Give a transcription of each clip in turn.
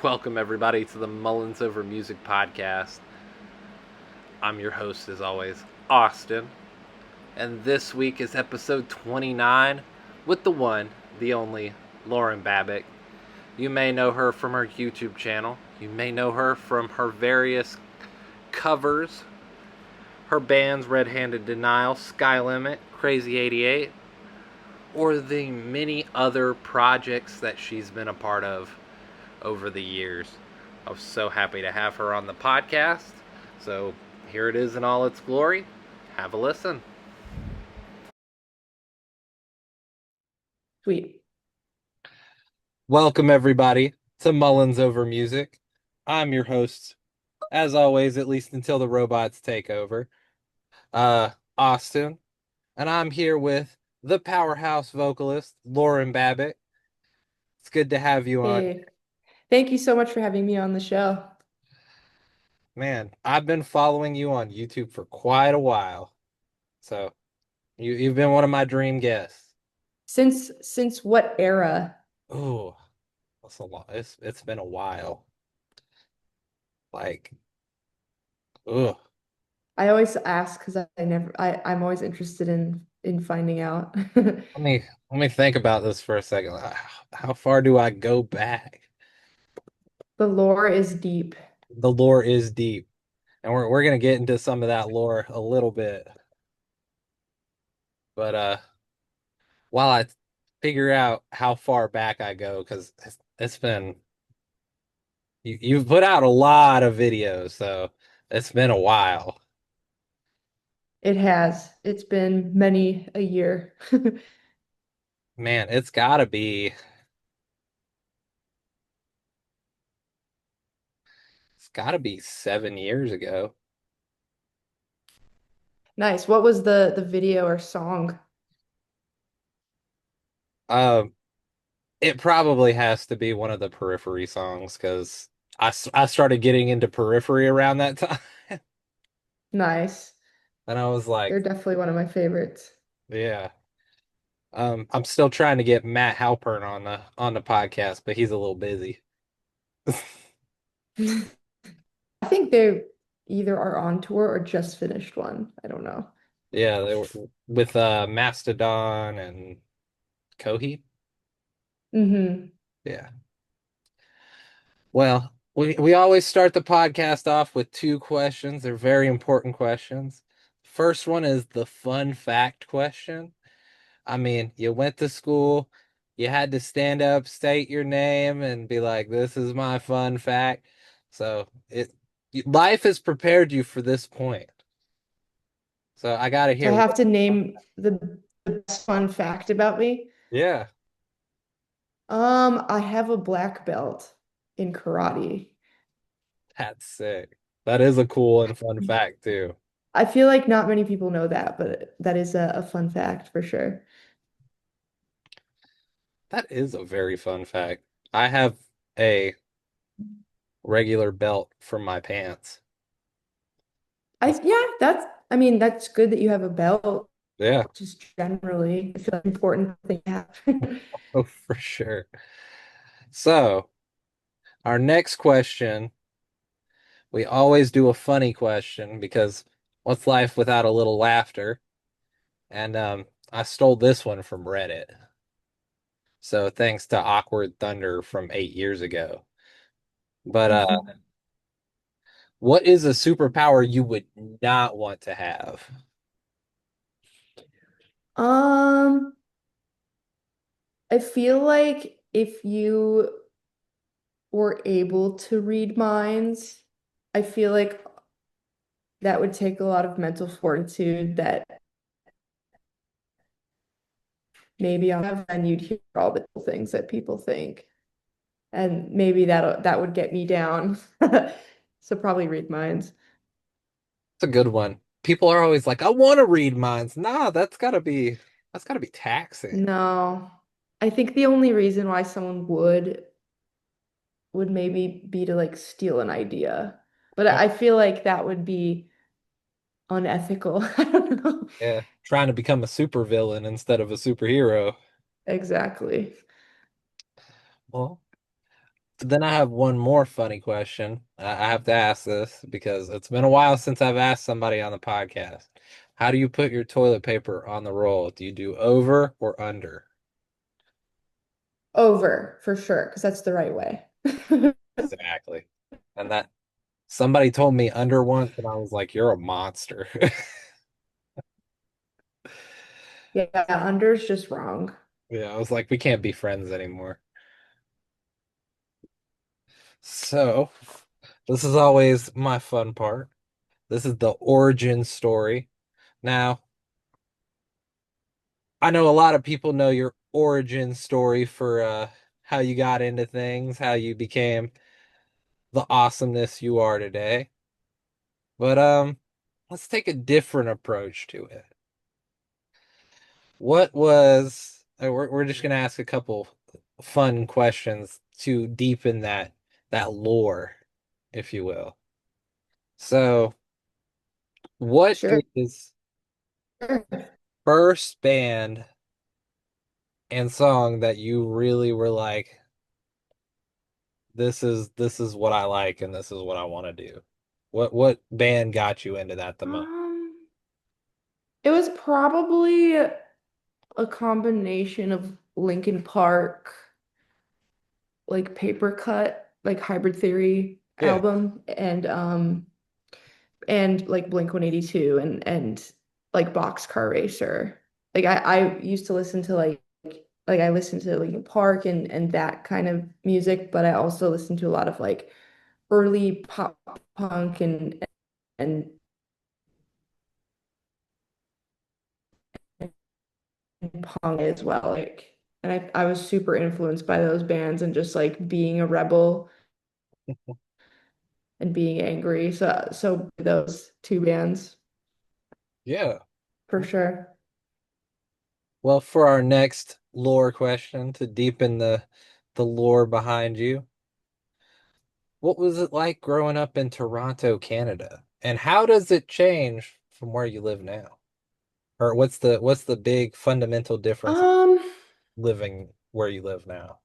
Welcome, everybody, to the Mullins Over Music podcast. I'm your host, as always, Austin, and this week is episode 29 with the one, the only, Lauren Babic. You may know her from her YouTube channel, you may know her from her various covers, her bands Red Handed Denial, Skylimit, CrazyEightyEight, or the many other projects that she's been a part of over the years. I was so happy to have her on the podcast. So here it is in all its glory. Have a listen. Sweet. Welcome, everybody, to Mullins Over Music. I'm your host, as always, at least until the robots take over, Austin. And I'm here with the powerhouse vocalist, Lauren Babic. It's good to have you on. Hey, thank you so much for having me on the show. Man, I've been following you on YouTube for quite a while. So you've been one of my dream guests. Since what era? Oh, that's a lot. It's been a while. Like, ugh. I always ask because I'm always interested in finding out. Let me think about this for a second. How far do I go back? The lore is deep. The lore is deep, and we're gonna get into some of that lore a little bit. But while I figure out how far back I go, because it's been you've put out a lot of videos, so it's been a while. It has. It's been many a year. Man, it's gotta be 7 years ago. Nice. What was the video or song? Um, it probably has to be one of the Periphery songs because I started getting into Periphery around that time, Nice. and I was like, They're definitely one of my favorites. yeah. I'm still trying to get Matt Halpern on the podcast, but he's a little busy. I think they either are on tour or just finished one. I don't know. Yeah, they were with Mastodon and Coheed. Hmm. Yeah. Well, we always start the podcast off with two questions. They're very important questions. First one is the fun fact question. I mean, you went to school, you had to stand up, state your name, and be like, "This is my fun fact." So life has prepared you for this point. So I gotta So I hear have what. to name the best fun fact about me. Yeah, I have a black belt in karate. that's sick. That is a cool and fun fact too. I feel like not many people know that, but that is a fun fact for sure. That is a very fun fact. I have a regular belt for my pants. That's Yeah, I mean, that's good that you have a belt, yeah, just generally. I feel like an important thing to have. oh for sure. So our next question, we always do a funny question because what's life without a little laughter? And I stole this one from Reddit. So thanks to Awkward Thunder from 8 years ago. But Mhm. what is a superpower you would not want to have? Um, I feel like if you were able to read minds, I feel like that would take a lot of mental fortitude that maybe I'll have, and you'd hear all the things that people think. And maybe that would get me down. So probably read minds. It's a good one. People are always like, I want to read minds. Nah, that's gotta be taxing. No. I think the only reason why someone would maybe be to like steal an idea. But Oh, I feel like that would be unethical. I don't know. yeah. Trying to become a supervillain instead of a superhero. Exactly. Well, Then I have one more funny question. I have to ask this because it's been a while since I've asked somebody on the podcast. How do you put your toilet paper on the roll? Do you do over or under? Over for sure, because that's the right way. Exactly. And that somebody told me under once, and I was like, "You're a monster." Yeah, under's just wrong. Yeah, I was like, "We can't be friends anymore." So, this is always my fun part. This is the origin story. Now, I know a lot of people know your origin story for how you got into things, how you became the awesomeness you are today. But let's take a different approach to it. What was we're just gonna ask a couple fun questions to deepen that lore, if you will. So, what Sure. is first band and song that you really were like, this is what I like and this is what I want to do? What band got you into that the most? Um, it was probably a combination of Linkin Park, like Paper Cut, like Hybrid Theory Yeah, album, and like Blink 182 and like Boxcar Racer. Like I used to listen to like I listened to Linkin Park and that kind of music, but I also listened to a lot of like early pop punk and punk as well. Like, and I was super influenced by those bands and just like being a rebel and being angry. So those two bands yeah. for sure. Well, for our next lore question to deepen the lore behind you, what was it like growing up in Toronto, Canada? And how does it change from where you live now? Or what's the big fundamental difference of Um, living where you live now?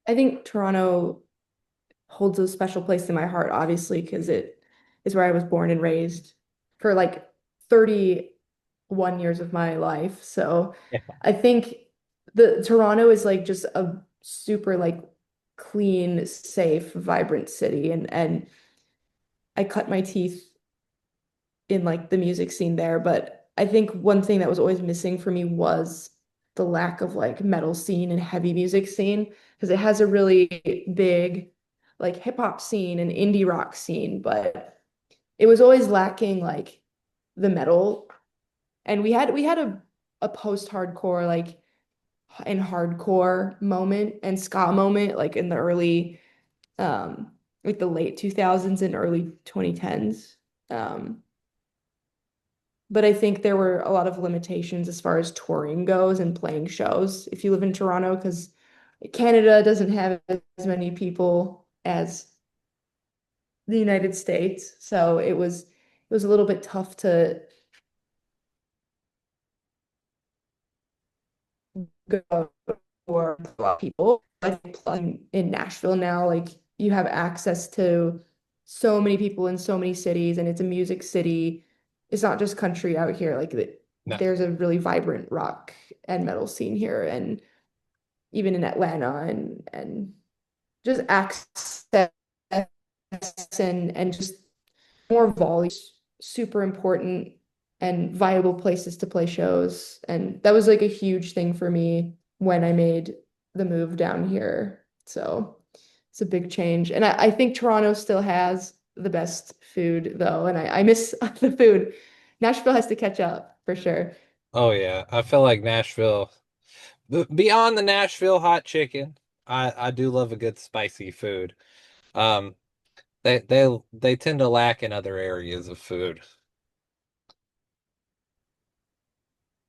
I think Toronto holds a special place in my heart, obviously, because it is where I was born and raised for like 31 years of my life. So Yeah. I think the Toronto is like just a super like clean, safe, vibrant city. And I cut my teeth in like the music scene there. But I think one thing that was always missing for me was the lack of like metal scene and heavy music scene because it has a really big like hip hop scene and indie rock scene, but it was always lacking like the metal. And we had a post-hardcore like and hardcore moment and ska moment like in the early like the late 2000s and early 2010s. Um, but I think there were a lot of limitations as far as touring goes and playing shows if you live in Toronto, because Canada doesn't have as many people as the United States. So it was a little bit tough to go for a lot of people. I think in Nashville now, like you have access to so many people in so many cities, and it's a music city. It's not just country out here. No. There's a really vibrant rock and metal scene here, and even in Atlanta, and just access and just more volume, super important and viable places to play shows. And that was like a huge thing for me when I made the move down here. So it's a big change. And I think Toronto still has the best food though. And I miss the food. Nashville has to catch up for sure. Oh yeah, I feel like Nashville, beyond the Nashville hot chicken, I do love a good spicy food. Um, they tend to lack in other areas of food.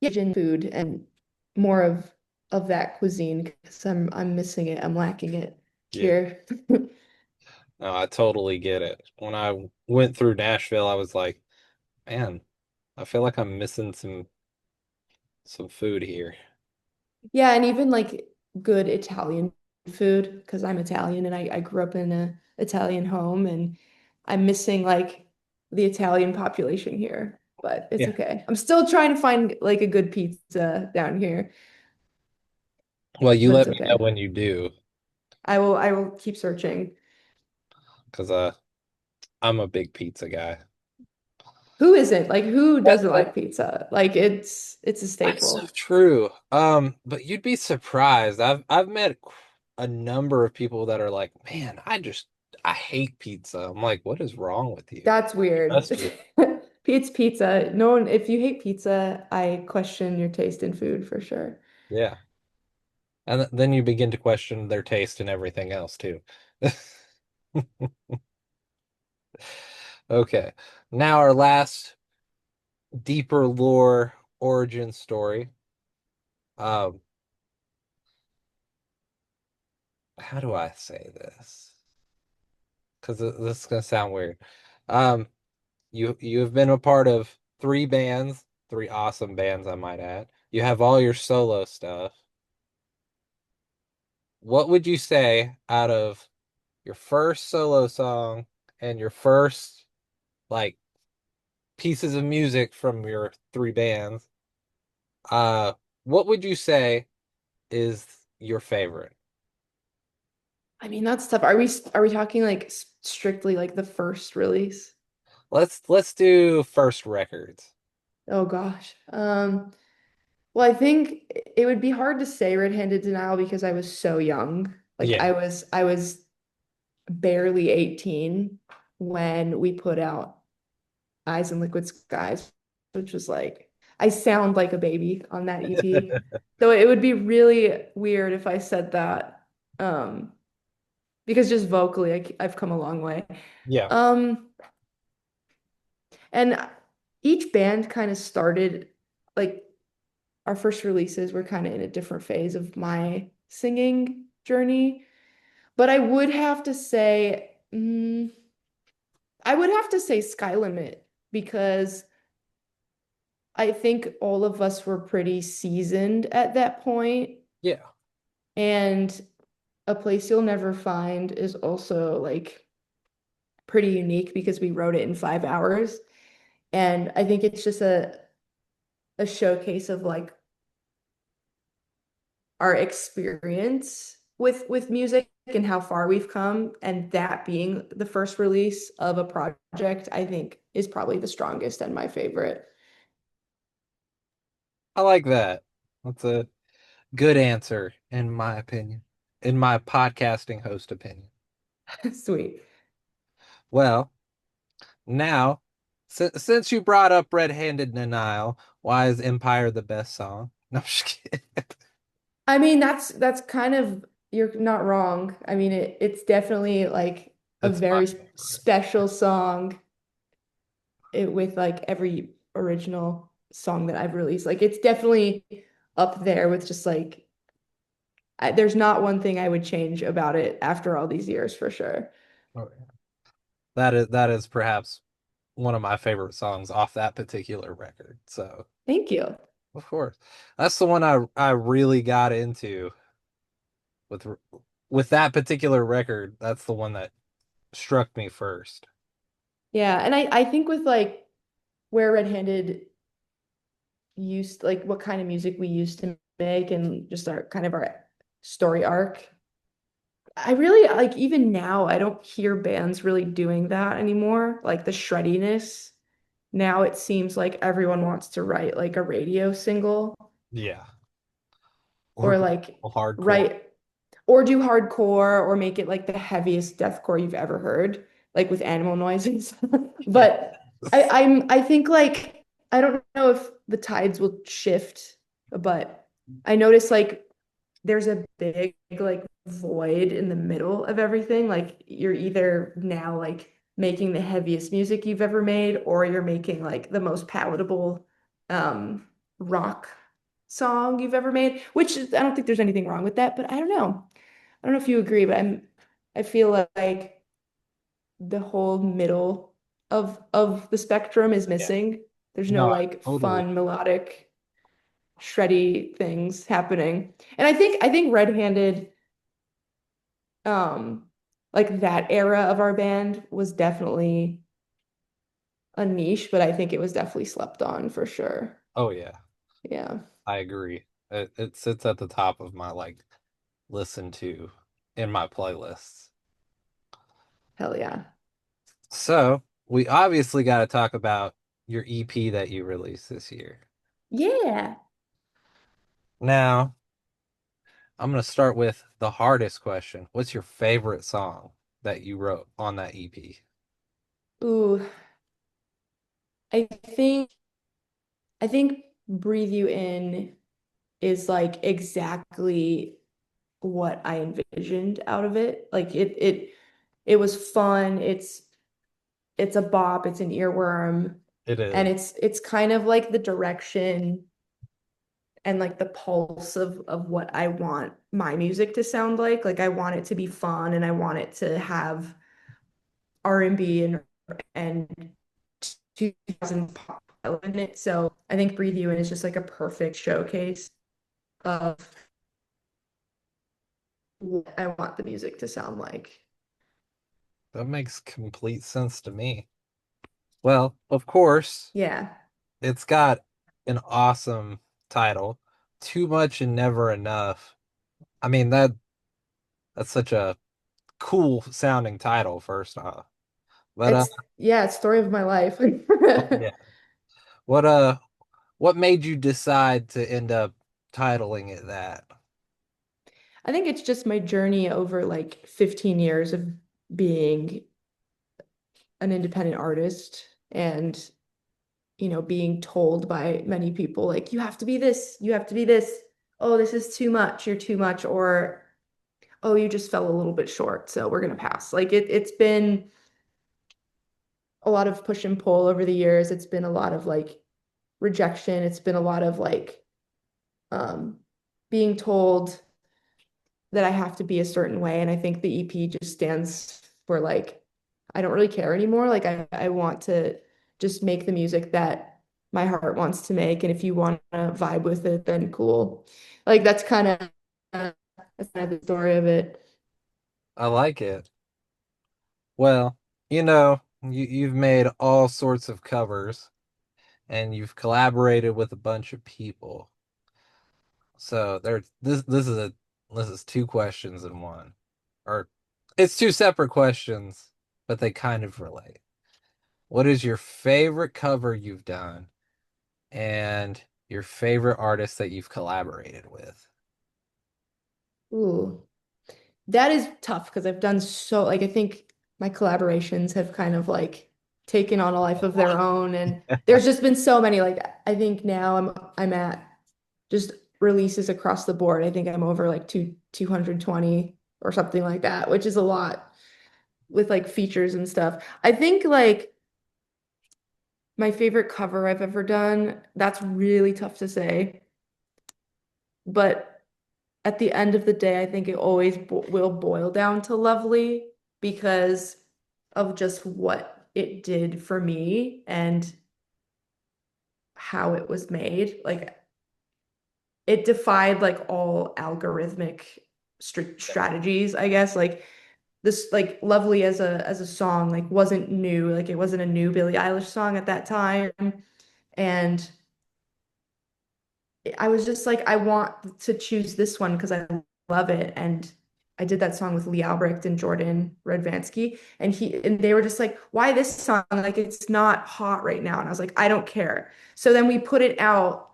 Asian food and more of that cuisine because I'm missing it. I'm lacking it Yeah, here. no, I totally get it. When I went through Nashville, I was like, man, I feel like I'm missing some food here. Yeah, and even like good Italian food because I'm Italian and I grew up in a Italian home and I'm missing like the Italian population here, but it's Yeah. okay. I'm still trying to find like a good pizza down here, Well, you but it's let me know okay. when you do, I will keep searching. because I'm a big pizza guy. Who isn't? Like who That's doesn't like pizza? Like it's a so staple. true. But you'd be surprised. I've met a number of people that are like, man, I hate pizza. I'm like, what is wrong with you? That's weird. Must be. It's pizza. No one, if you hate pizza, I question your taste in food for sure. Yeah. And then you begin to question their taste in everything else too. Okay. Now our last deeper lore origin story. Um, how do I say this? Because this is gonna sound weird. Um, you have been a part of three bands, three awesome bands, I might add. You have all your solo stuff. What would you say out of your first solo song and your first like pieces of music from your three bands? Uh, what would you say is your favorite? I mean, that's tough. Are we talking like strictly like the first release? Let's do first records. Oh gosh. Well, I think it would be hard to say Red-Handed Denial because I was so young. Like Yeah. I was barely 18 when we put out Eyes and Liquid Skies, which was like I sound like a baby on that EP. So it would be really weird if I said that. Um, because just vocally I've come a long way. Yeah. Um, and each band kind of started like our first releases were kind of in a different phase of my singing journey. But I would have to say Skylimit because I think all of us were pretty seasoned at that point. Yeah. And A Place You'll Never Find is also like pretty unique because we wrote it in 5 hours. And I think it's just a showcase of like our experience with music and how far we've come. And that being the first release of a project, I think is probably the strongest and my favorite. I like that. That's a good answer, in my opinion, in my podcasting host opinion. Sweet. Well, now, since you brought up Red-Handed Denial, why is Empire the best song? No, I'm just kidding. I mean, that's kind of you're not wrong. I mean, it's definitely like a It's my very favorite. special song with like every original song that I've released. Like it's definitely up there with just like there's not one thing I would change about it after all these years for sure. Oh, yeah. That is perhaps one of my favorite songs off that particular record. So, Thank you. of course, that's the one I really got into with with that particular record. That's the one that struck me first. Yeah, and I think with like where Red-Handed used like what kind of music we used to make and just our kind of our story arc. I really like even now I don't hear bands really doing that anymore. Like the shreddiness. Now it seems like everyone wants to write like a radio single Yeah. Or or go like hardcore. write or do hardcore or make it like the heaviest deathcore you've ever heard, like with animal noises. Yeah. But I think like I don't know if the tides will shift, but I notice like there's a big like void in the middle of everything. Like you're either now like making the heaviest music you've ever made, or you're making like the most palatable um rock song you've ever made, which I don't think there's anything wrong with that, but I don't know. I don't know if you agree, but I feel like the whole middle of the spectrum is Yeah. missing. There's no No, I like totally. fun melodic. shreddy things happening. And I think Red-Handed, um, like that era of our band was definitely a niche, but I think it was definitely slept on for sure. Oh yeah, Yeah. I agree. It sits at the top of my like listen to in my playlists. Hell yeah. So we obviously got to talk about your EP that you released this year. Yeah. Now, I'm gonna start with the hardest question. What's your favorite song that you wrote on that EP? Ooh, I think I think Breathe You In is like exactly what I envisioned out of it. Like it was fun. It's a bop, it's an earworm, It and is. it's kind of like the direction and like the pulse of what I want my music to sound like. Like I want it to be fun and I want it to have R&B and 2000 pop in it. So I think Breathe You In is just like a perfect showcase of what I want the music to sound like. That makes complete sense to me. Well, of course, Yeah. it's got an awesome title, Too Much and Never Enough. I mean that's such a cool sounding title first off. But It's story of my life. oh yeah. What what made you decide to end up titling it that? I think it's just my journey over like 15 years of being an independent artist and, being told by many people, like, you have to be this, you have to be this. Oh, this is too much, you're too much, or oh, you just fell a little bit short, so we're gonna pass. Like it's been a lot of push and pull over the years. It's been a lot of like rejection. It's been a lot of like um being told that I have to be a certain way. And I think the EP just stands for like, I don't really care anymore. Like I want to just make the music that my heart wants to make. And if you want to vibe with it, then cool. Like that's kind of the story of it. I like it. Well, you've made all sorts of covers and you've collaborated with a bunch of people. So there's this is two questions in one. Or it's two separate questions, but they kind of relate. What is your favorite cover you've done and your favorite artist that you've collaborated with? Ooh, that is tough because I've done so, like, I think my collaborations have kind of like taken on a life of their own. And there's just been so many. Like, I think now I'm at just releases across the board. I think I'm over like 220 or something like that, which is a lot with like features and stuff. I think like my favorite cover I've ever done, that's really tough to say. But at the end of the day, I think it always bo will boil down to Lovely because of just what it did for me and how it was made. Like it defied like all algorithmic strategies, I guess. Like this, like Lovely as a song, like wasn't new. Like it wasn't a new Billie Eilish song at that time. And I was just like, I want to choose this one because I love it. And I did that song with Lee Albrecht and Jordan Redvansky. And they were just like, why this song? Like it's not hot right now. And I was like, I don't care. So then we put it out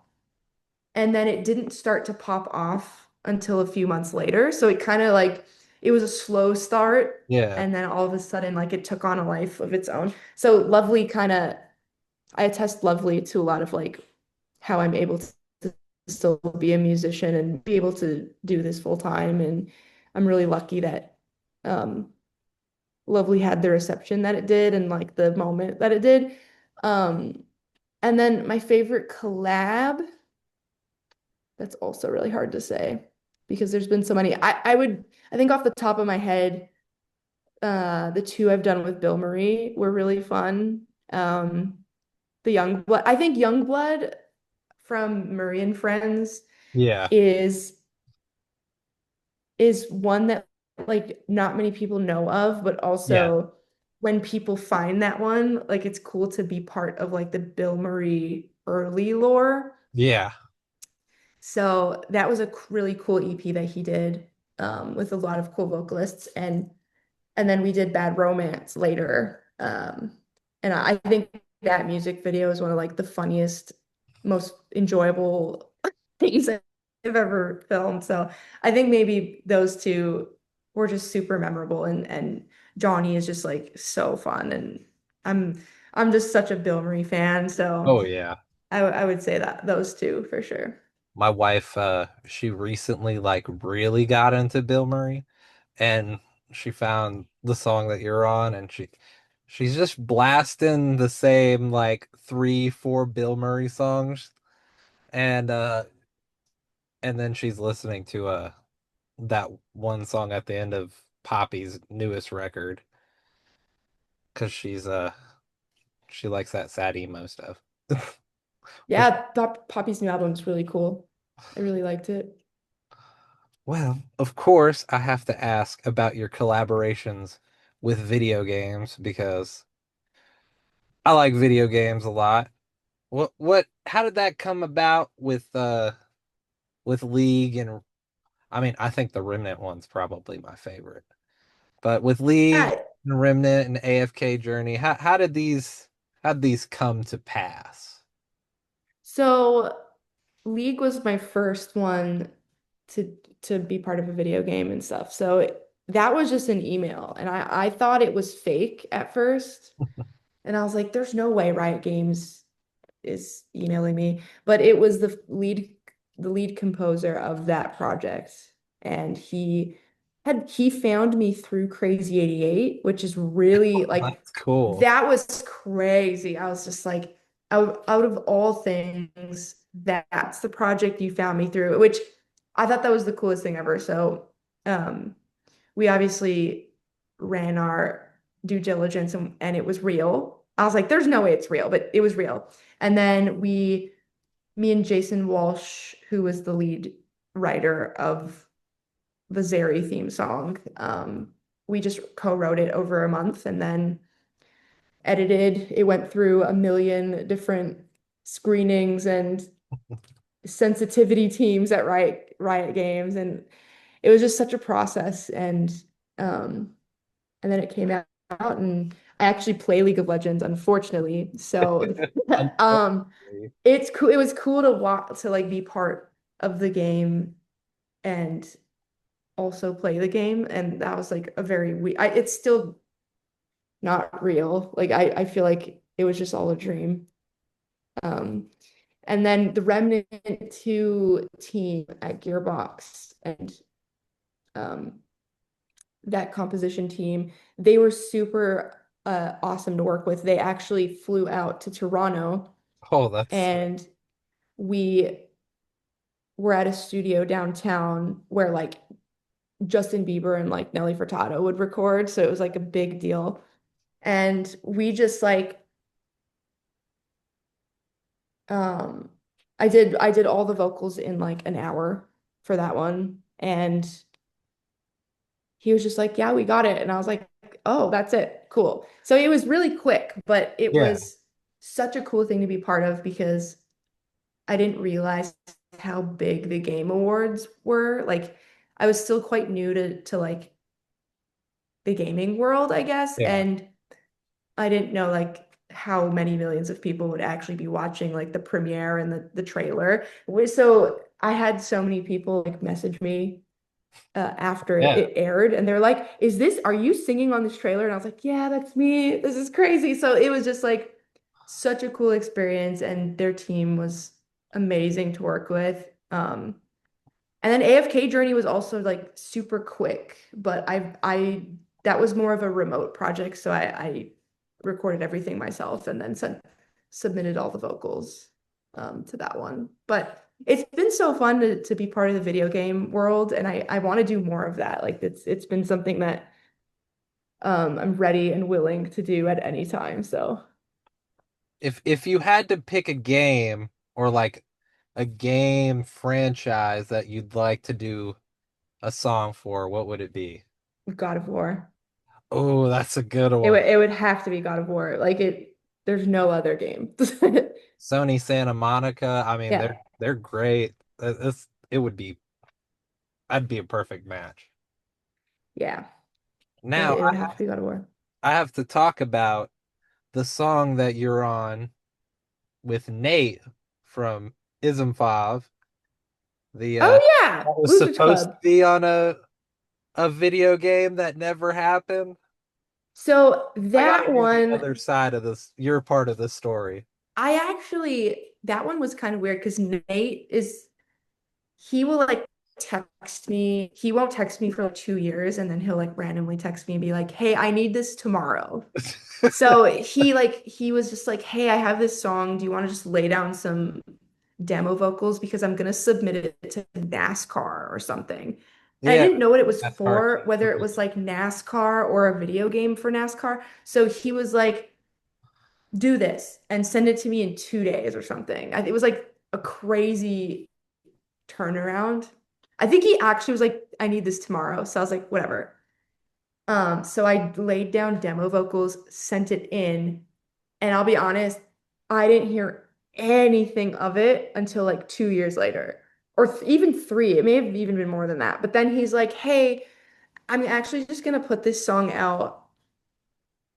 and then it didn't start to pop off until a few months later. So it kind of like it was a slow start. Yeah, And then all of a sudden, like it took on a life of its own. So Lovely kind of I attest Lovely to a lot of like how I'm able to still be a musician and be able to do this full time. And I'm really lucky that um, Lovely had the reception that it did and like the moment that it did. Um, and then my favorite collab, that's also really hard to say because there's been so many. I think off the top of my head, the two I've done with Bill Murray were really fun. The Youngblood, I think Youngblood from Murray and Friends Yeah. is one that like not many people know of, but Yeah. also when people find that one, like it's cool to be part of like the Bill Murray early lore. Yeah. So that was a really cool EP that he did with a lot of cool vocalists, and then we did Bad Romance later. And I think that music video is one of like the funniest, most enjoyable things I've ever filmed. So I think maybe those two were just super memorable, and Johnny is just like so fun, and I'm I'm just such a Bill Murray fan, so Oh yeah. I would say that those two for sure. My wife, she recently like really got into Bill Murray, and she found the song that you're on, and she's just blasting the same like three, four Bill Murray songs, and then she's listening to that one song at the end of Poppy's newest record because she likes that sad emo stuff. Which, Yeah, Poppy's new album is really cool. I really liked it. well, of course, I have to ask about your collaborations with video games because I like video games a lot. How did that come about with League and I mean, I think the Remnant one's probably my favorite. But with League Yeah, and Remnant and AFK Journey, how did these come to pass? so League was my first one to be part of a video game and stuff. So that was just an email, and I thought it was fake at first, and I was like, "There's no way Riot Games is emailing me," but it was the lead composer of that project, and he found me through Crazy88, which is really like That's cool. that was crazy. I was just like, out of all things, that's the project you found me through, which I thought that was the coolest thing ever. So, um, we obviously ran our due diligence, and it was real. I was like, there's no way it's real, but it was real. And then me and Jason Walsh, who was the lead writer of the Zeri theme song, we just co-wrote it over a month, and then edited. It went through a million different screenings and sensitivity teams at Riot Games, and it was just such a process. Um, and then it came out, and I actually play League of Legends, unfortunately. So Unfortunately. it's cool. It was cool to walk to like be part of the game and also play the game, and that was like a very we. It's still not real. Like I feel like it was just all a dream. Um, and then the Remnant 2 team at Gearbox and um, that composition team, they were super awesome to work with. They actually flew out to Toronto, Oh, that's sweet. and we were at a studio downtown where like Justin Bieber and like Nelly Furtado would record. So it was like a big deal. And we just like Um, I did all the vocals in like an hour for that one. And he was just like, "Yeah, we got it." And I was like, "Oh, that's it. Cool." So it was really quick, but it Yeah. was such a cool thing to be part of because I didn't realize how big the Game Awards were. Like I was still quite new to like the gaming world, I guess, Yeah. and I didn't know like how many millions of people would actually be watching like the premiere and the trailer. So I had so many people like message me after Yeah. it aired, and they're like, are you singing on this trailer?" And I was like, "Yeah, that's me. This is crazy." So it was just like such a cool experience, and their team was amazing to work with. And then AFK Journey was also like super quick, but I that was more of a remote project, so I recorded everything myself and then submitted all the vocals to that one. But it's been so fun to be part of the video game world, and I want to do more of that. Like it's been something that I'm ready and willing to do at any time. So If you had to pick a game or like a game franchise that you'd like to do a song for, what would it be? God of War. Oh, that's a good It one. would have to be God of War. Like it, there's no other game. Sony Santa Monica. I mean, Yeah, they're great. It would be that'd be a perfect match. yeah. Now It would have to be God of War. I have to talk about the song that you're on with Nate from Ism 5. The Oh yeah, that was Losers supposed to Club. be on a video game that never happened. So I gotta that hear the one, other side of this, your part of the story. I actually that one was kind of weird because Nate is he will like text me. He won't text me for like 2 years, and then he'll like randomly text me and be like, "Hey, I need this tomorrow." So he was just like, "Hey, I have this song. Do you want to just lay down some demo vocals because I'm gonna submit it to NASCAR or something." And I Yeah, didn't know what it was that car for, whether it was competition. like NASCAR or a video game for NASCAR. So he was like, "Do this and send it to me in 2 days or something." It was like a crazy turnaround. I think he actually was like, "I need this tomorrow." So I was like, "Whatever." So I laid down demo vocals, sent it in, and I'll be honest, I didn't hear anything of it until like 2 years later, or even three. It may have even been more than that. But then he's like, "Hey, I'm actually just gonna put this song out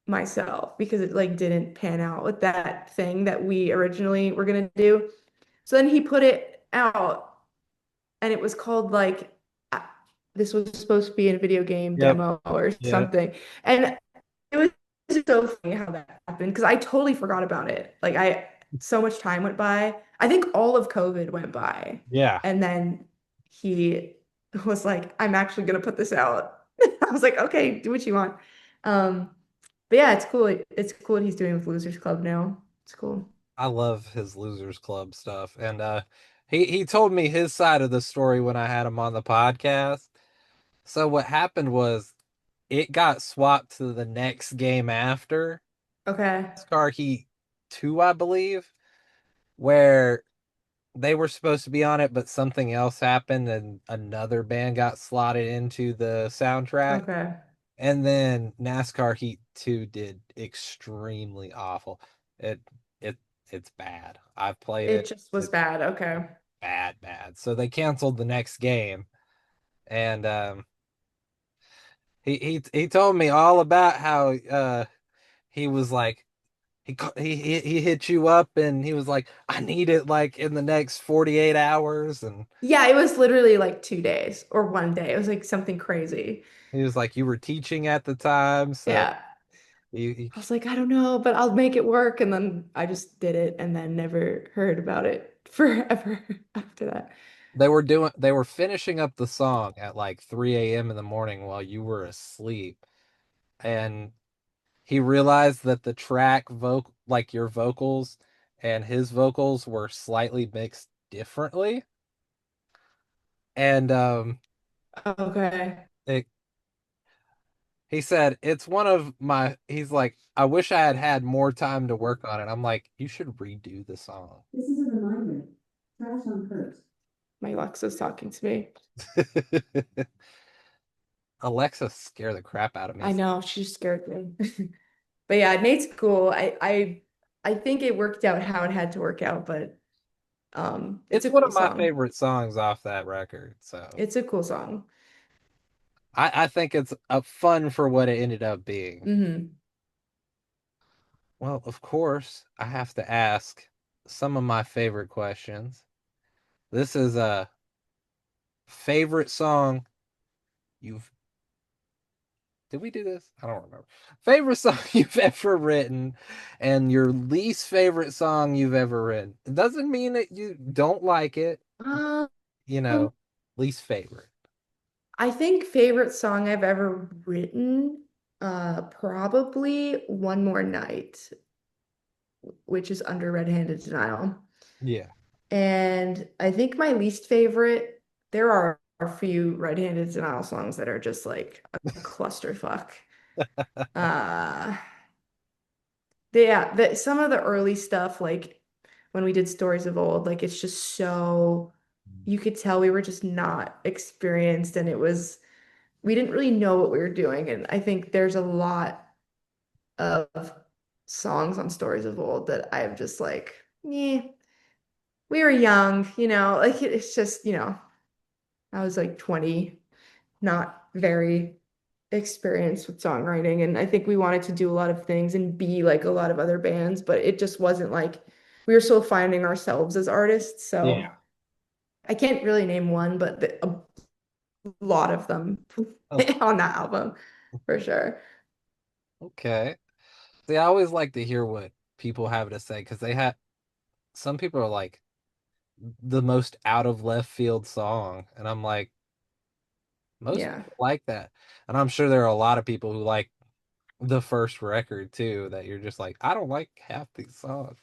myself because it like didn't pan out with that thing that we originally were gonna do." So then he put it out, and it was called like uh, this was supposed to be a video game Yep. demo or Yeah. something. And it was so funny how that happened because I totally forgot about it. Like so much time went by. I think all of COVID went by. Yeah. And then he was like, "I'm actually gonna put this out." I was like, "Okay, do what you want." Um, but yeah, it's cool. It's cool what he's doing with Losers Club now. It's cool. I love his Losers Club stuff. And he told me his side of the story when I had him on the podcast. So what happened was it got swapped to the next game after Okay. Scar Heat 2, I believe, where they were supposed to be on it, but something else happened and another band got slotted into the soundtrack. Okay. And then NASCAR Heat 2 did extremely awful. It it it's bad. I've played It it. just was It's bad. Okay. bad, bad. So they canceled the next game. And he told me all about how he was like he hit you up and he was like, I need it like in the next 48 hours. And Yeah, it was literally like 2 days or one day. It was like something crazy. he was like, you were teaching at the time, so Yeah. you I was like, "I don't know, but I'll make it work." And then I just did it and then never heard about it forever after that. they were finishing up the song at like 3 a.m. in the morning while you were asleep. And he realized that the track like your vocals and his vocals were slightly mixed differently. And Okay. it he said it's one of my he's like, I wish I had had more time to work on it. I'm like, you should redo the song. This is a reminder. Trash on curbs. My Alexa's talking to me. Alexa scared the crap out of me. I know, she scared me. But yeah, Nate's cool. I think it worked out how it had to work out, but it's It's a one cool of my song. favorite songs off that record. So It's a cool song. I think it's a fun for what it ended up being. Hmm. Well, of course, I have to ask some of my favorite questions. This is a favorite song you've did we do this? I don't remember. Favorite song you've ever written and your least favorite song you've ever written. It doesn't mean that you don't like it, Um, you know, least favorite. I think favorite song I've ever written, probably One More Night, which is under Red Handed Denial. Yeah. And I think my least favorite, there are a few Red Handed Denial songs that are just like a clusterfuck. Uh, yeah, some of the early stuff, like when we did Stories of Old. Like it's just so you could tell we were just not experienced and it was we didn't really know what we were doing. And I think there's a lot of songs on Stories of Old that I'm just like, yeah, we were young, like it's just, I was like 20, not very experienced with songwriting. And I think we wanted to do a lot of things and be like a lot of other bands, but it just wasn't like we were still finding ourselves as artists. Yeah. So I can't really name one, but a lot of them Oh, on that album for sure. okay. See, I always like to hear what people have to say because they have some people are like the most out of left field song, and I'm like, most Yeah. people like that, and I'm sure there are a lot of people who like the first record too that you're just like, I don't like half these songs,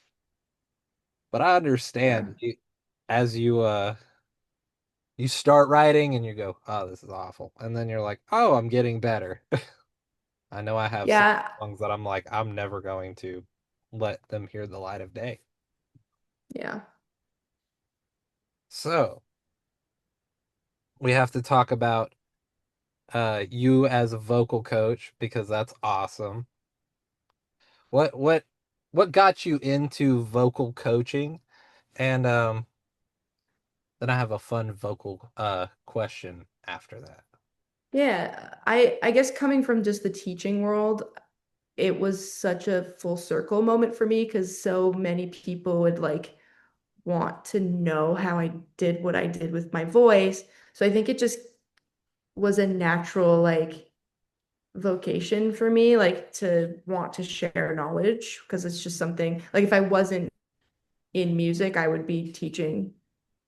but I Yeah. understand you as you start writing and you go, oh, this is awful, and then you're like, oh, I'm getting better. I know I have some Yeah. songs that I'm like, I'm never going to let them hear the light of day. Yeah. So we have to talk about you as a vocal coach because that's awesome. What what what got you into vocal coaching? And then I have a fun vocal question after that. Yeah. I guess coming from just the teaching world, it was such a full circle moment for me because so many people would like want to know how I did what I did with my voice. So I think it just was a natural like vocation for me, like to want to share knowledge because it's just something like if I wasn't in music, I would be teaching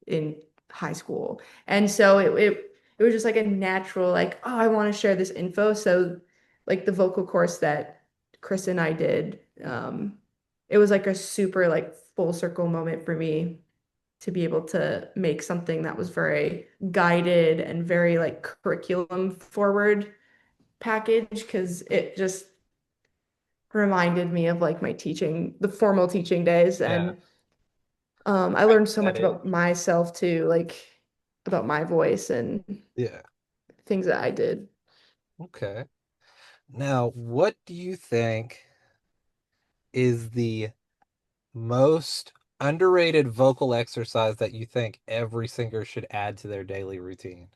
in high school. And so it was just like a natural like, oh, I want to share this info. So like the vocal course that Chris and I did, it was like a super like full circle moment for me to be able to make something that was very guided and very like curriculum forward package because it just reminded me of like my teaching, the formal teaching days. Yeah, And I learned so that much is. about myself too, like about my voice and Yeah. things that I did. Okay. Now, what do you think is the most underrated vocal exercise that you think every singer should add to their daily routine?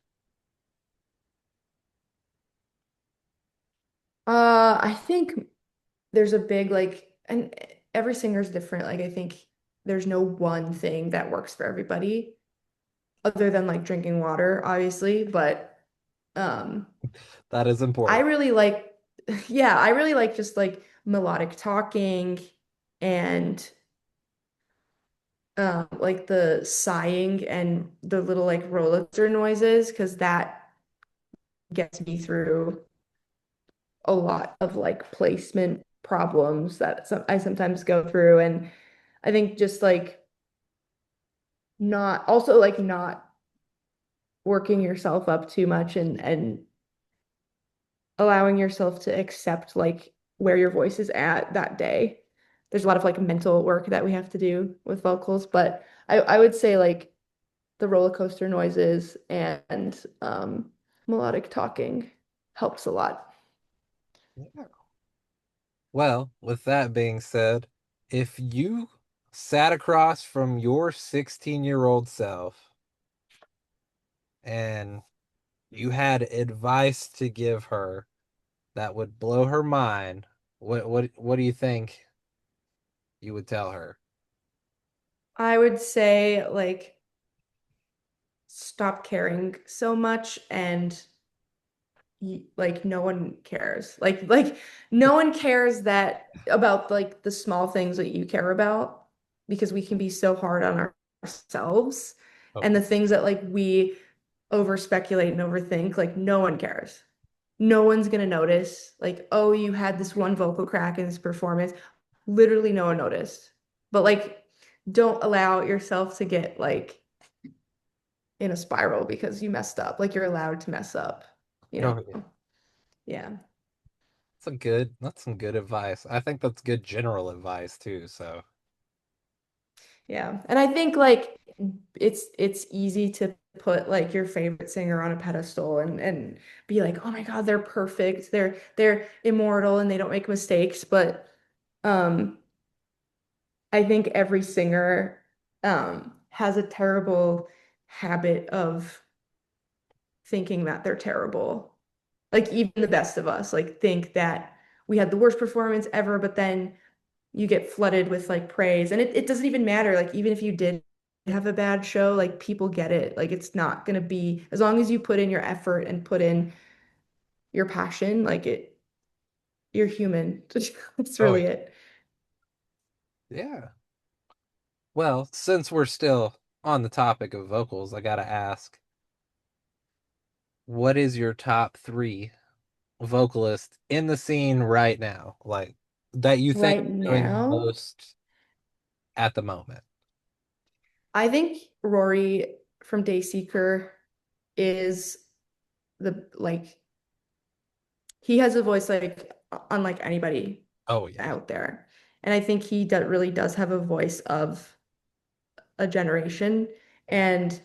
I think there's a big like, and every singer's different. Like I think there's no one thing that works for everybody other than like drinking water, obviously. But um, That is I important. really like, yeah, I really like just like melodic talking and like the sighing and the little like roller coaster noises because that gets me through a lot of like placement problems that I sometimes go through. And I think just like not also like not working yourself up too much and allowing yourself to accept like where your voice is at that day. There's a lot of like mental work that we have to do with vocals, but I would say like the roller coaster noises and melodic talking helps a lot. Yeah. Well, with that being said, if you sat across from your 16-year-old self and you had advice to give her that would blow her mind, what do you think you would tell her? I would say like stop caring so much and like no one cares. Like no one cares that about like the small things that you care about because we can be so hard on ourselves Oh, and the things that like we over speculate and overthink, like no one cares. No one's gonna notice. Like, oh, you had this one vocal crack in this performance. Literally no one noticed. But like don't allow yourself to get like in a spiral because you messed up. Like you're allowed to mess up, you oh know? yeah. Yeah. That's some good advice. I think that's good general advice too, so Yeah. And I think like it's easy to put like your favorite singer on a pedestal and be like, "Oh my God, they're perfect. They're immortal and they don't make mistakes." But um I think every singer has a terrible habit of thinking that they're terrible. Like even the best of us like think that we had the worst performance ever, but then you get flooded with like praise. And it doesn't even matter. Like even if you did have a bad show, like people get it. Like it's not gonna be as long as you put in your effort and put in your passion, like you're human. That's Oh, really it. yeah. Well, since we're still on the topic of vocals, I gotta ask, what is your top three vocalists in the scene right now? Like that you think Right are doing the now, most at the moment? I think Rory from Dayseeker is the like he has a voice like unlike anybody Oh yeah. out there. And I think he really does have a voice of a generation. And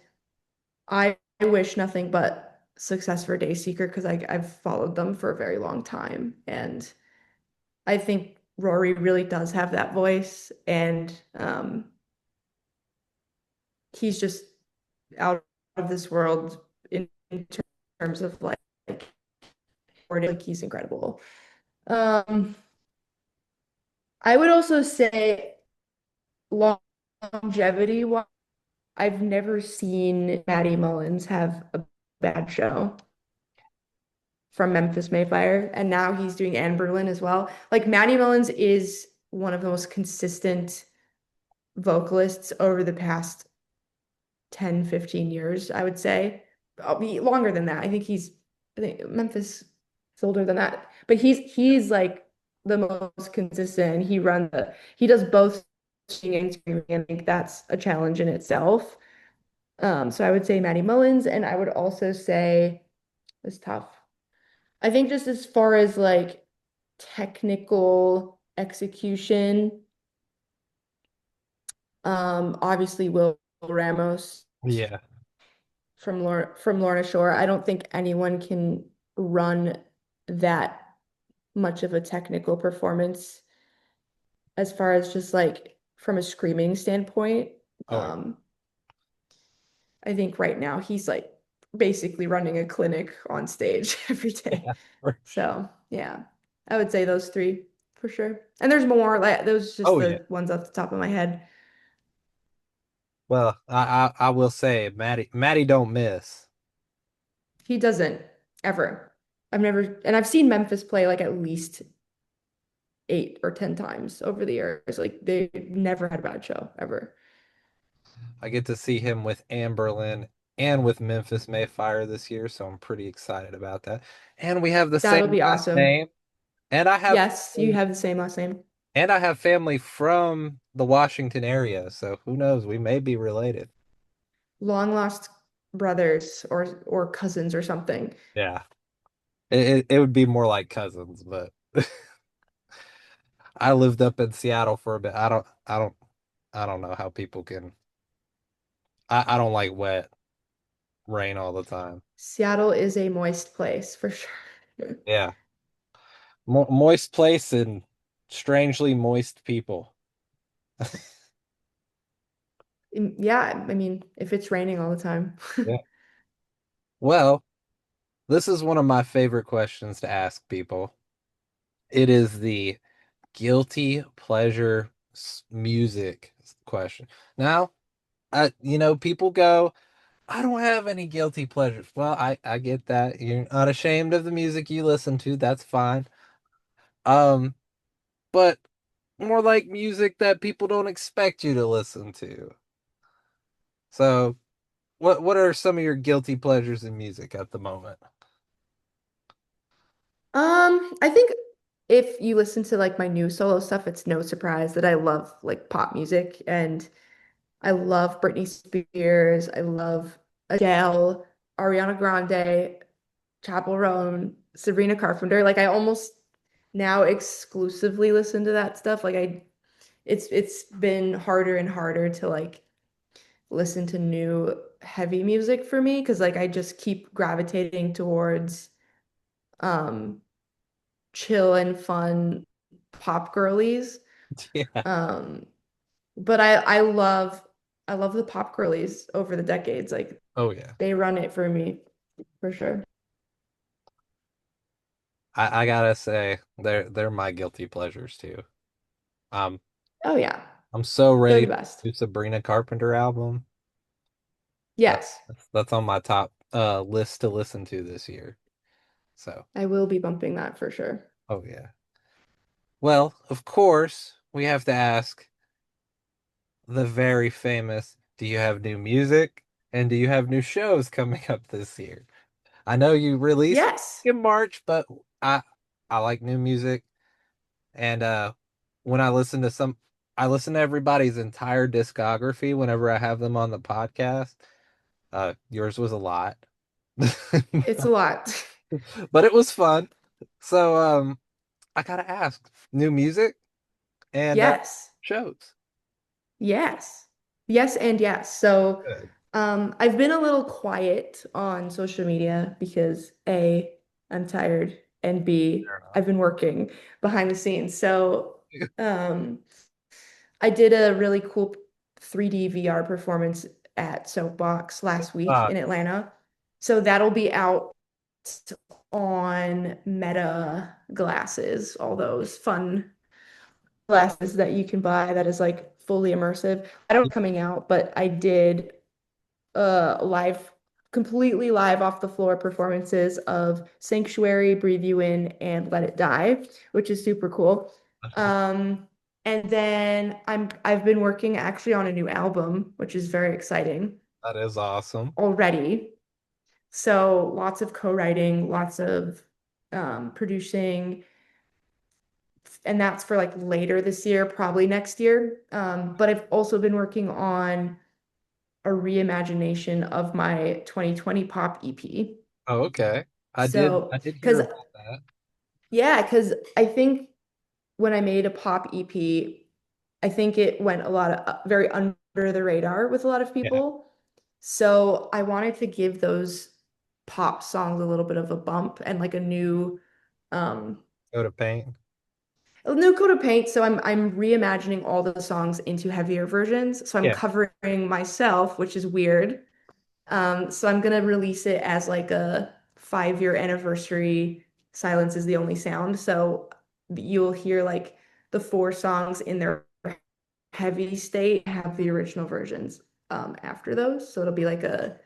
I wish nothing but success for Dayseeker because I've followed them for a very long time. And I think Rory really does have that voice. And he's just out of this world in terms of like he's incredible. Um, I would also say longevity wise, I've never seen Maddie Mullins have a bad show from Memphis Mayfire, and now he's doing Anne Berlin as well. Like Maddie Mullins is one of the most consistent vocalists over the past 10, 15 years, I would say. I'll be longer than that. I think Memphis is older than that. But he's like the most consistent. He does both singing and screaming, and I think that's a challenge in itself. So I would say Maddie Mullins, and I would also say it's tough. I think just as far as like technical execution, obviously Will Ramos Yeah. from Lorna Shore. I don't think anyone can run that much of a technical performance as far as just like from a screaming standpoint. Oh yeah. Um, I think right now he's like basically running a clinic on stage every day. Yeah. So yeah, I would say those three for sure. And there's more, like those just Oh yeah. the ones off the top of my head. Well, I will say Maddie don't miss. He doesn't ever. And I've seen Memphis play like at least 8 or 10 times over the years. Like they never had a bad show ever. I get to see him with Amberlin and with Memphis Mayfire this year, so I'm pretty excited about that. And we have the That'll same be last awesome. name, and I have Yes, you have the same last name. family from the Washington area, so who knows? We may be related. Long lost brothers or cousins or something. Yeah. It would be more like cousins, but I lived up in Seattle for a bit. I don't know how people can. I don't like wet rain all the time. Seattle is a moist place for sure. Yeah. Moist place and strangely moist people. Yeah, I mean, if it's raining all the time. Yeah. Well, this is one of my favorite questions to ask people. It is the guilty pleasure music question. Now, people go, I don't have any guilty pleasures. Well, I get that. You're not ashamed of the music you listen to. That's fine. Um, but more like music that people don't expect you to listen to. So, what are some of your guilty pleasures in music at the moment? I think if you listen to like my new solo stuff, it's no surprise that I love like pop music and I love Britney Spears. I love Adele, Ariana Grande, Chappell Roan, Sabrina Carpenter. Like I almost now exclusively listen to that stuff. Like it's been harder and harder to like listen to new heavy music for me because like I just keep gravitating towards um chill and fun pop girlies. Yeah. Um but I love the pop girlies over the decades. Like Oh yeah. they run it for me for sure. I gotta say they're my guilty pleasures too. Um, Oh yeah. I'm so They're ready the for best. the Sabrina Carpenter album. Yes. That's on my top list to listen to this year. So, I will be bumping that for sure. oh yeah. Well, of course, we have to ask the very famous, do you have new music and do you have new shows coming up this year? I know you released Yes. in March, but I I like new music and when I listen to everybody's entire discography whenever I have them on the podcast. Yours was a lot. It's a lot. But it was fun. So I gotta ask, new music and Yes. shows. Yes. Yes and yes. So Good. I've been a little quiet on social media because A, I'm tired, and B, Fair enough. I've been working behind the scenes. So um I did a really cool 3D VR performance at Soapbox last week Uh, in Atlanta. So that'll be out on Meta glasses, all those fun glasses that you can buy that is like fully immersive. I don't know coming out, but I did live completely live off the floor performances of Sanctuary, Breathe You In, and Let It Die, which is super cool. Um, and then I've been working actually on a new album, which is very exciting that is awesome. already. So lots of co-writing, lots of producing, and that's for like later this year, probably next year. But I've also been working on a reimagination of my 2020 pop EP. Oh, okay. I So, did hear because about that. yeah, because I think when I made a pop EP, I think it went a lot of very under the radar with a lot of Yeah. people. So I wanted to give those pop songs a little bit of a bump and like um Go to paint. a new coat of paint. So I'm reimagining all the songs into heavier versions. So I'm Yeah. covering myself, which is weird. So I'm gonna release it as like a 5-year anniversary. Silence is the only sound. So you'll hear like the 4 songs in their heavy state have the original versions after those. So it'll be like a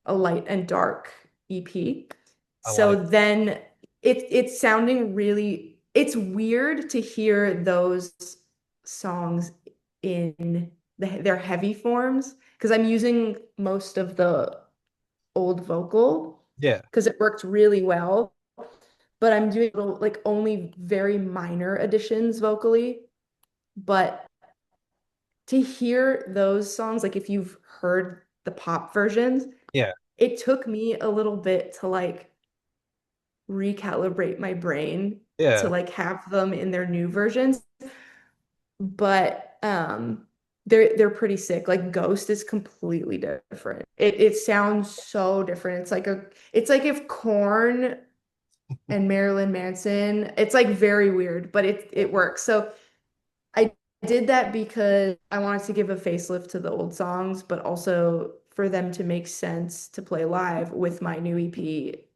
light and dark EP. I So like. then it's sounding really it's weird to hear those songs in their heavy forms because I'm using most of the old vocal Yeah. because it worked really well, but I'm doing little, like only very minor additions vocally. But to hear those songs, like if you've heard the pop versions, Yeah. it took me a little bit to like recalibrate my brain to Yeah. like have them in their new versions. But they're pretty sick. Like Ghost is completely different. It sounds so different. It's like if Korn and Marilyn Manson, it's like very weird, but it works. So I did that because I wanted to give a facelift to the old songs, but also for them to make sense to play live with my new EP,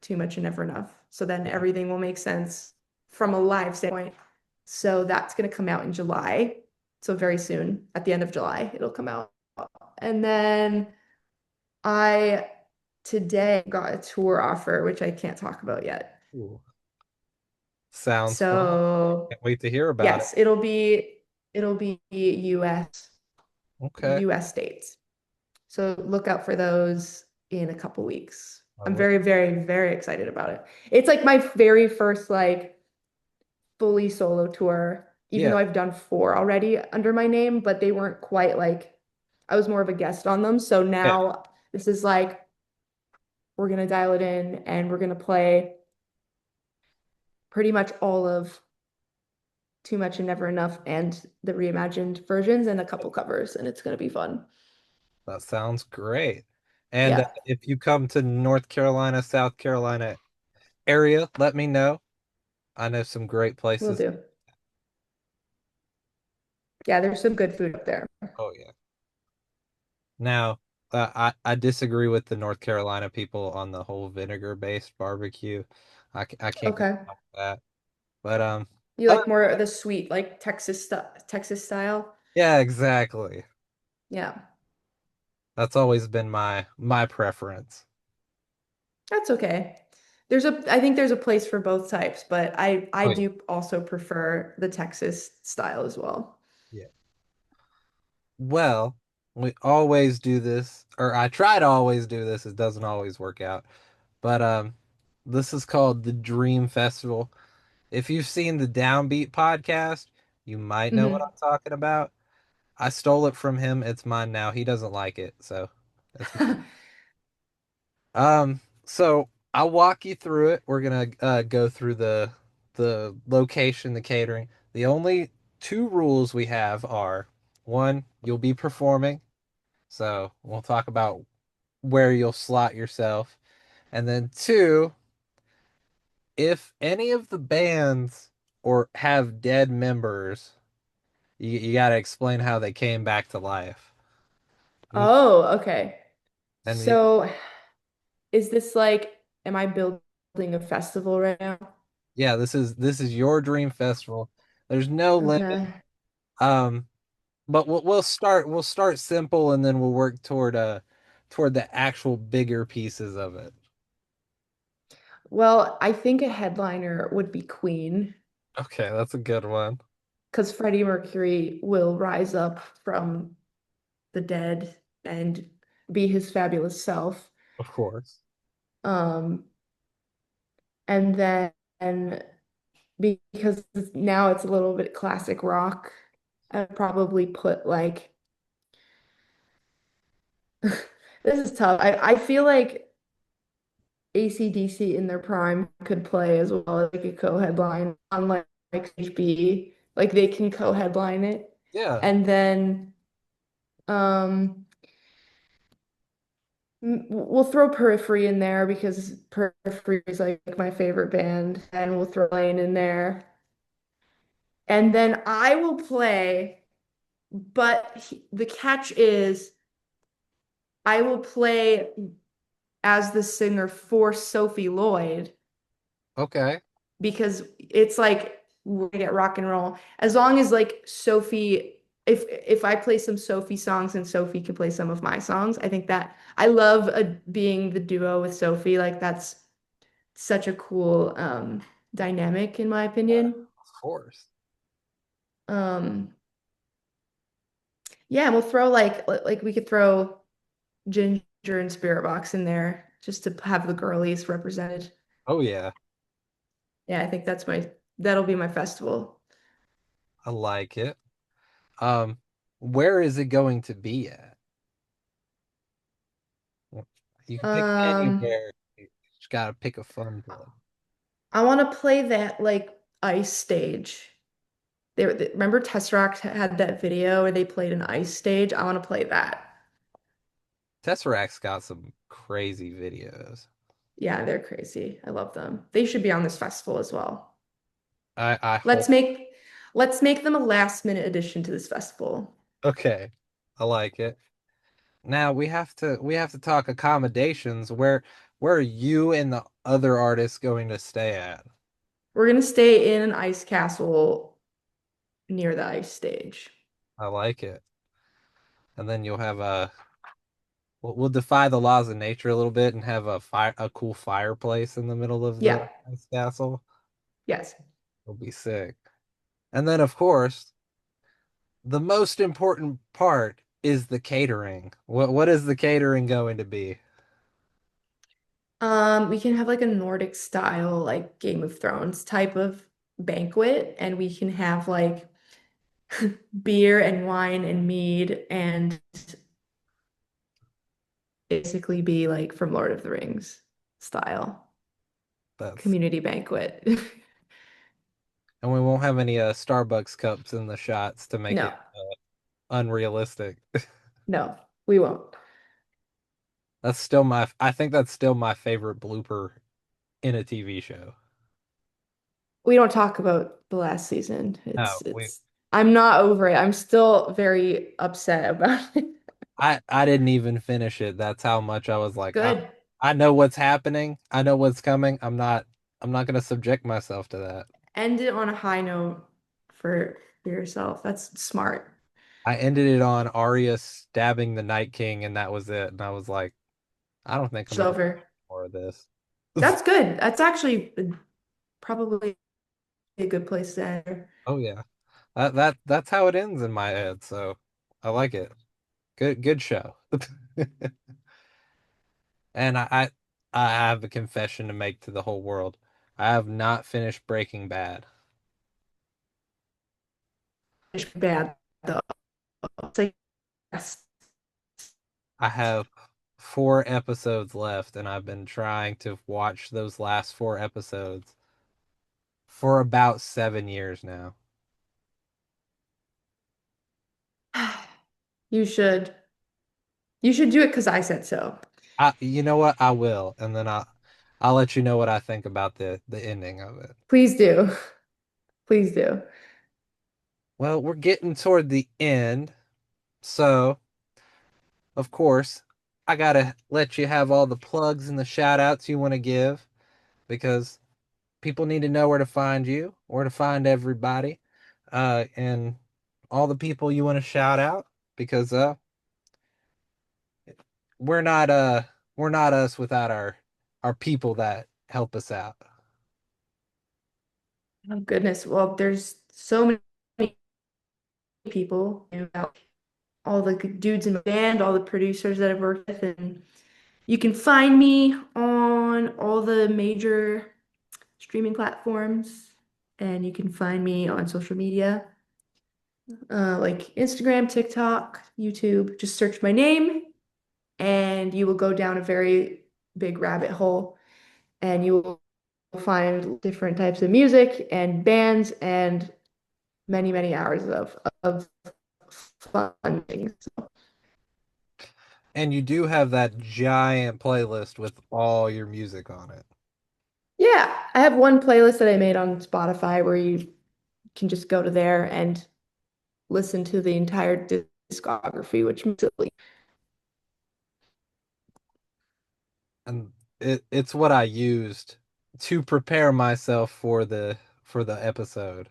Too Much and Never Enough. So then Yeah. everything will make sense from a live standpoint. So that's going to come out in July. So very soon, at the end of July, it'll come out. And then I today got a tour offer, which I can't talk about yet. Ooh. Sounds fun. So Can't wait to hear about it. yes, it'll be Okay. US states. So look out for those in a couple weeks. I I'm will. very, very, very excited about it. It's like my very first like fully solo tour, even Yeah. though I've done 4 already under my name, but they weren't quite like I was more of a guest on them. So Yeah. now this is like we're gonna dial it in and we're gonna play pretty much all of Too Much and Never Enough and the reimagined versions and a couple covers, and it's gonna be fun. That sounds great. And Yeah, if you come to North Carolina, South Carolina area, let me know. I know some great we'll places. do. Yeah, there's some good food up there. Oh yeah. Now, I disagree with the North Carolina people on the whole vinegar-based barbecue. I can't get Okay. behind that. But You other, like more of the sweet, like Texas style? yeah, exactly. Yeah, That's always been my preference. that's okay. I think there's a place for both types, but I Oh yeah. do also prefer the Texas style as well. Yeah. Well, we always do this, or I try to always do this. It doesn't always work out. But this is called the Dream Festival. If you've seen the Downbeat podcast, you might know what Hmm. I'm talking about. I stole it from him. It's mine now. He doesn't like it, so it's so I'll walk you through it. We're gonna go through the location, the catering. The only two rules we have are one, you'll be performing, so we'll talk about where you'll slot yourself, and then two, if any of the bands or have dead members, you got to explain how they came back to life. Mm, Oh, okay. And you, So is this like, am I building a festival right now? yeah, this is your dream festival. There's no limit. Okay. Um, but we'll start simple and then we'll work toward the actual bigger pieces of it. Well, I think a headliner would be Queen Okay, that's a good one. because Freddie Mercury will rise up from the dead and be his fabulous self. Of course. Um, and then because now it's a little bit classic rock, I'd probably put like this is tough. I feel like AC/DC in their prime could play as well as like a co-headline on like stage B. Like they can co-headline it. Yeah. And then we'll throw Periphery in there because Periphery is like my favorite band, and we'll throw Lane in there. And then I will play, but the catch is I will play as the singer for Sophie Lloyd Okay. because it's like we're gonna get rock and roll. As long as like Sophie, if I play some Sophie songs and Sophie can play some of my songs, I think that I love being the duo with Sophie. Like that's such a cool dynamic in my opinion. Of course. Um, yeah, and we'll throw like we could throw Ginger and Spirit Box in there just to have the girlies represented. Oh yeah. Yeah, I think that'll be my festival. I like it. Um, where is it going to be at? You can pick Um, anywhere. You just gotta pick a fun place. I want to play that like ice stage. Remember Tesseract had that video where they played an ice stage? I want to play that. Tesseract's got some crazy videos. Yeah, they're crazy. I love them. They should be on this festival as well. I Let's hope. make let's make them a last minute addition to this festival. Okay. I like it. Now we have to talk accommodations. Where are you and the other artists going to stay at? We're gonna stay in an ice castle near the ice stage. I like it. And then you'll have we'll defy the laws of nature a little bit and have a cool fireplace in the middle of the Yeah. ice castle. Yes. It'll be sick. And then of course, the most important part is the catering. What is the catering going to be? We can have like a Nordic style, like Game of Thrones type of banquet, and we can have like beer and wine and mead and basically be like from Lord of the Rings style That's community banquet. And we won't have any Starbucks cups in the shots to make No, it unrealistic. no, we won't. I think that's still my favorite blooper in a TV show. We don't talk about the last season. No, I'm not over it. I'm still very upset about it. I didn't even finish it. That's how much I was like, Good. I know what's happening. I know what's coming. I'm not gonna subject myself to that. End it on a high note for yourself. That's smart. I ended it on Arya stabbing the Night King, and that was it. And I was like, I don't think It's I'm ever over. more of this. That's good. That's actually probably a good place to end. Oh yeah. That's how it ends in my head, so I like it. Good show. And I have a confession to make to the whole world. I have not finished Breaking Bad. It's bad though. It's like, yes. I have 4 episodes left, and I've been trying to watch those last 4 episodes for about 7 years now. You should. You should do it because I said so. You know what? I will, and then I'll let you know what I think about the ending of it. Please do. Please do. Well, we're getting toward the end, so of course, I gotta let you have all the plugs and the shout outs you want to give because people need to know where to find you, where to find everybody, and all the people you want to shout out because we're not uh we're not us without our people that help us out. Oh goodness. Well, there's so many people, all the dudes in the band, all the producers that I've worked with, and you can find me on all the major streaming platforms, and you can find me on social media, like Instagram, TikTok, YouTube. Just search my name, and you will go down a very big rabbit hole, and you will find different types of music and bands and many, many hours of fun things. And you do have that giant playlist with all your music on it. Yeah, I have one playlist that I made on Spotify where you can just go to there and listen to the entire discography, which makes it And it's what I used to prepare myself for the episode.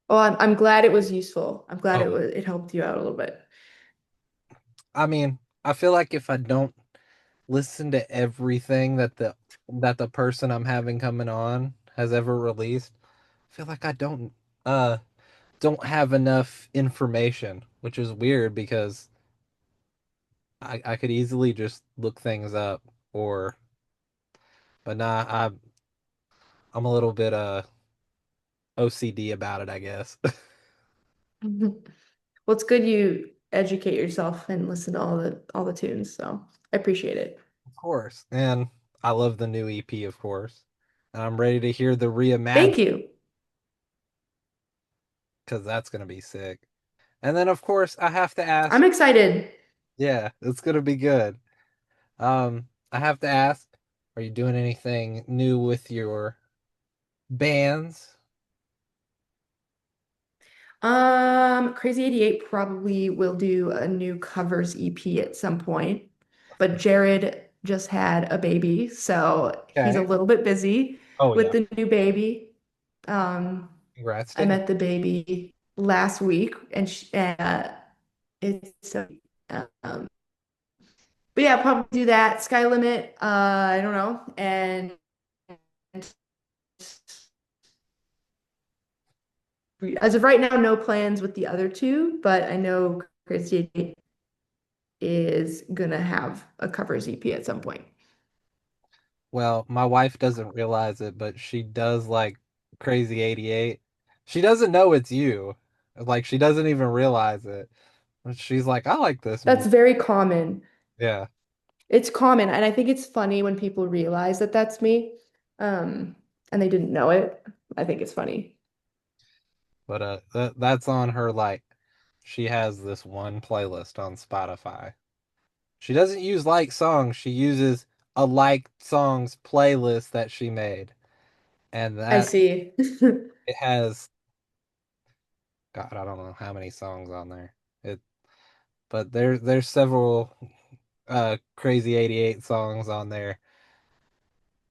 well, I'm glad it was useful. I'm glad Oh, it helped you out a little bit. I mean, I feel like if I don't listen to everything that the person I'm having coming on has ever released, I feel like I uh don't have enough information, which is weird because I could easily just look things up or but nah, I'm a little bit OCD about it, I guess. Well, it's good you educate yourself and listen to all the tunes, so I appreciate it. Of course. And I love the new EP, of course. And I'm ready to hear the Thank reimagine you. because that's gonna be sick. And then of course I have to ask, I'm excited. yeah, it's gonna be good. I have to ask, are you doing anything new with your bands? CrazyEightyEight probably will do a new covers EP at some point, but Jared just had a baby, so he's a Okay. little bit busy Oh with yeah. the new baby. Um, Congrats I to him. met the baby last week, and it's so. Um, but yeah, probably do that. Skylimit. I don't know, and as of right now, no plans with the other two, but I know Crazy is gonna have a covers EP at some point. Well, my wife doesn't realize it, but she does like Crazy 88. She doesn't know it's you. Like she doesn't even realize it. But she's like, I like this That's music. very common. Yeah. It's common, and I think it's funny when people realize that that's me, and they didn't know it. I think it's funny. But that's on her, like, she has this one playlist on Spotify. She doesn't use like songs, she uses a like songs playlist that she made. And I that see. it has, God, I don't know how many songs on there. It but there's several CrazyEightyEight songs on there.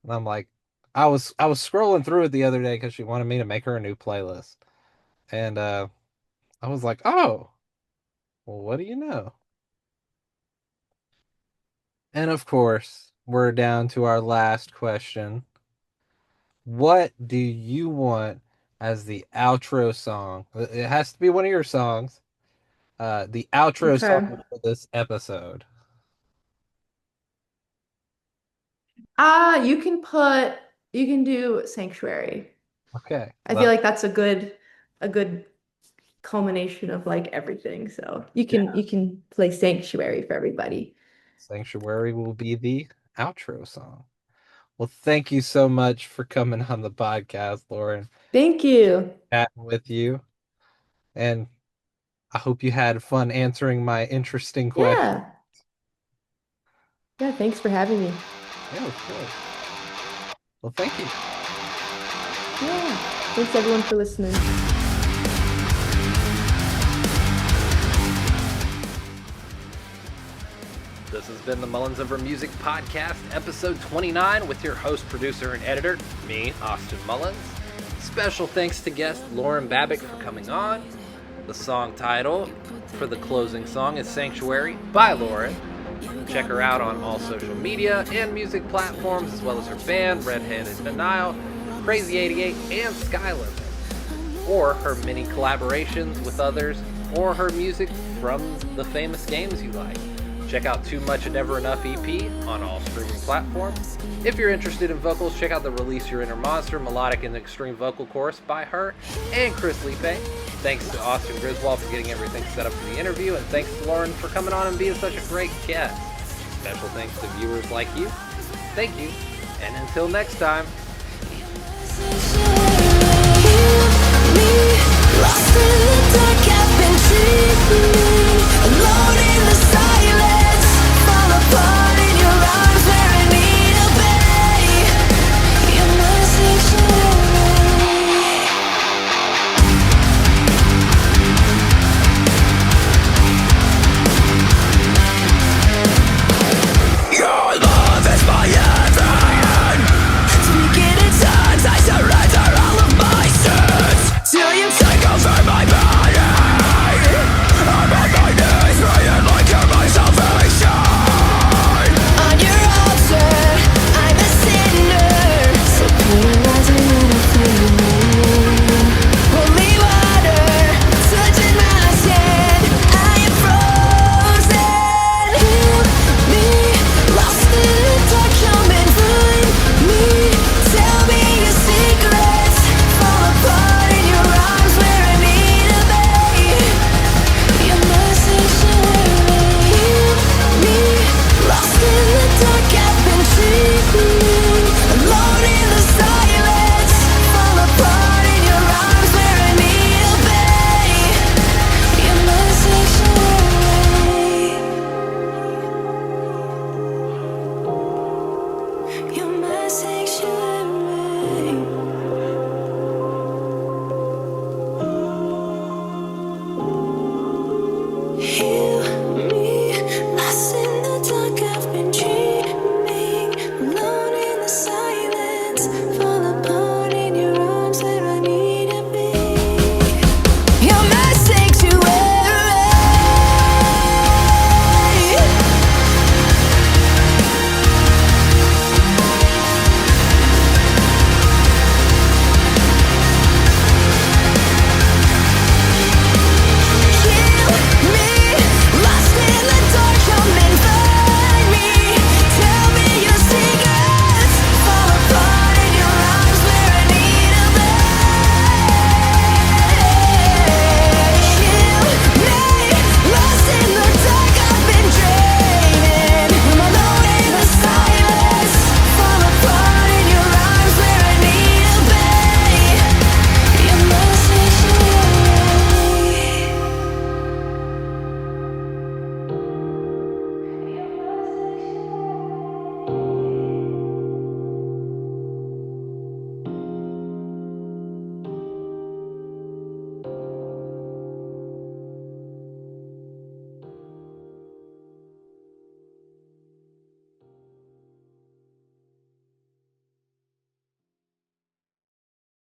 And I'm like, I was scrolling through it the other day because she wanted me to make her a new playlist. And I was like, oh, well, what do you know? And of course, we're down to our last question. What do you want as the outro song? It has to be one of your songs. The outro song Okay. for this episode. You can do Sanctuary. Okay. I feel like that's a good culmination of like everything. So Yeah. you can play Sanctuary for everybody. Sanctuary will be the outro song. Well, thank you so much for coming on the podcast, Lauren. Thank you. Chatting with you. And I hope you had fun answering my interesting question. Yeah. Yeah, thanks for having me. Yeah, of course. Well, thank you. Yeah. Thanks everyone for listening. This has been the Mullins Over Music Podcast, episode 29, with your host, producer, and editor, me, Austin Mullins. Special thanks to guest Lauren Babic for coming on. The song title for the closing song is Sanctuary by Lauren. Check her out on all social media and music platforms, as well as her band, Redheaded Denial, CrazyEightyEight, and Skylimit, or her many collaborations with others, or her music from the famous games you like. Check out Too Much and Never Enough EP on all streaming platforms. If you're interested in vocals, check out the Release Your Inner Monster melodic and extreme vocal chorus by her and Chris Lipe. Thanks to Austin Griswold for getting everything set up for the interview, and thanks to Lauren for coming on and being such a great guest. Special thanks to viewers like you. Thank you, and until next time. Lost in the dark, I've been dreaming.